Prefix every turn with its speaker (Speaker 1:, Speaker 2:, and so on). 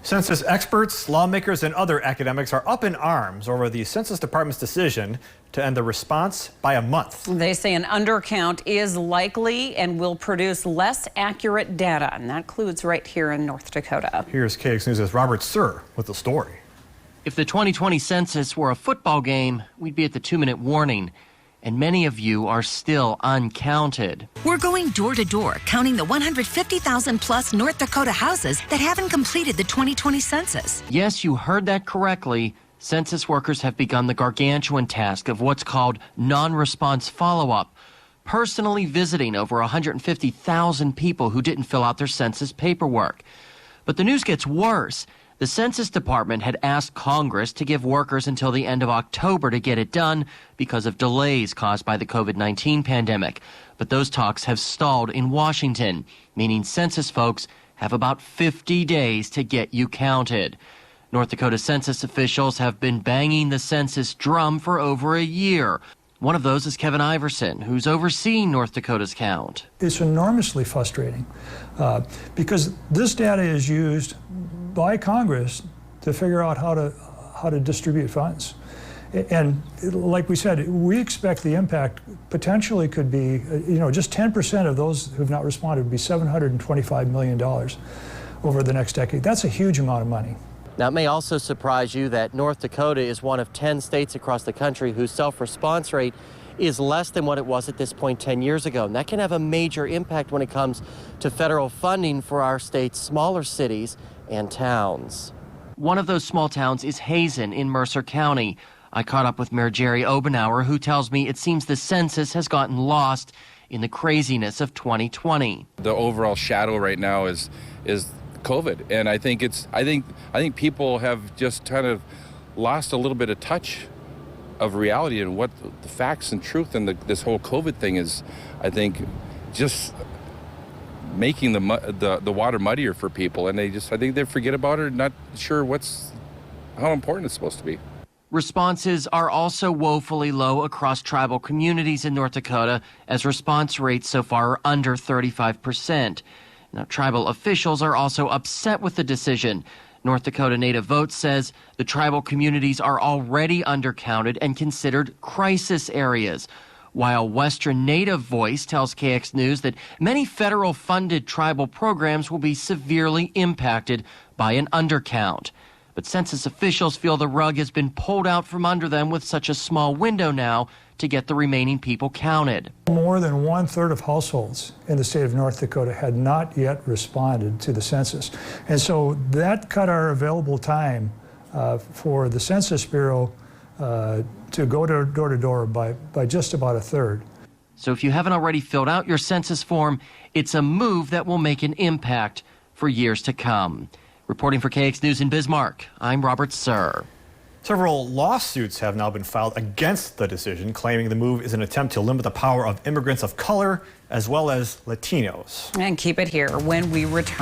Speaker 1: Census experts, lawmakers, and other academics are up in arms over the Census Department's decision to end the response by a month.
Speaker 2: They say an undercount is likely and will produce less accurate data, and that includes right here in North Dakota.
Speaker 1: Here's KX News' Robert Sir with the story.
Speaker 3: If the 2020 census were a football game, we'd be at the 2-minute warning. And many of you are still uncounted.
Speaker 4: We're going door to door, counting the 150,000 plus North Dakota houses that haven't completed the 2020 census.
Speaker 3: Yes, you heard that correctly. Census workers have begun the gargantuan task of what's called non-response follow-up, personally visiting over 150,000 people who didn't fill out their census paperwork. But the news gets worse. The Census Department had asked Congress to give workers until the end of October to get it done because of delays caused by the COVID-19 pandemic. But those talks have stalled in Washington, meaning census folks have about 50 days to get you counted. North Dakota census officials have been banging the census drum for over a year. One of those is Kevin Iverson, who's overseeing North Dakota's count.
Speaker 5: It's enormously frustrating because this data is used by Congress to figure out how to distribute funds. And like we said, we expect the impact potentially could be, just 10% of those who've not responded would be $725 million over the next decade. That's a huge amount of money.
Speaker 3: Now, it may also surprise you that North Dakota is one of 10 states across the country whose self-response rate is less than what it was at this point 10 years ago. And that can have a major impact when it comes to federal funding for our state's smaller cities and towns. One of those small towns is Hazen in Mercer County. I caught up with Mayor Jerry Obenauer, who tells me it seems the census has gotten lost in the craziness of 2020.
Speaker 6: The overall shadow right now is COVID, and I think people have just kind of lost a little bit of touch of reality and what the facts and truth and this whole COVID thing is. I think just making the water muddier for people, and I think they forget about it, not sure how important it's supposed to be.
Speaker 3: Responses are also woefully low across tribal communities in North Dakota, as response rates so far are under 35%. Now, tribal officials are also upset with the decision. North Dakota Native Vote says the tribal communities are already undercounted and considered crisis areas, while Western Native Voice tells KX News that many federal-funded tribal programs will be severely impacted by an undercount. But census officials feel the rug has been pulled out from under them with such a small window now to get the remaining people counted.
Speaker 5: More than 1/3 of households in the state of North Dakota had not yet responded to the census. And so that cut our available time for the Census Bureau to go door to door by just about 1/3.
Speaker 3: So if you haven't already filled out your census form, it's a move that will make an impact for years to come. Reporting for KX News in Bismarck, I'm Robert Sir.
Speaker 1: Several lawsuits have now been filed against the decision, claiming the move is an attempt to limit the power of immigrants of color as well as Latinos.
Speaker 2: And keep it here when we return.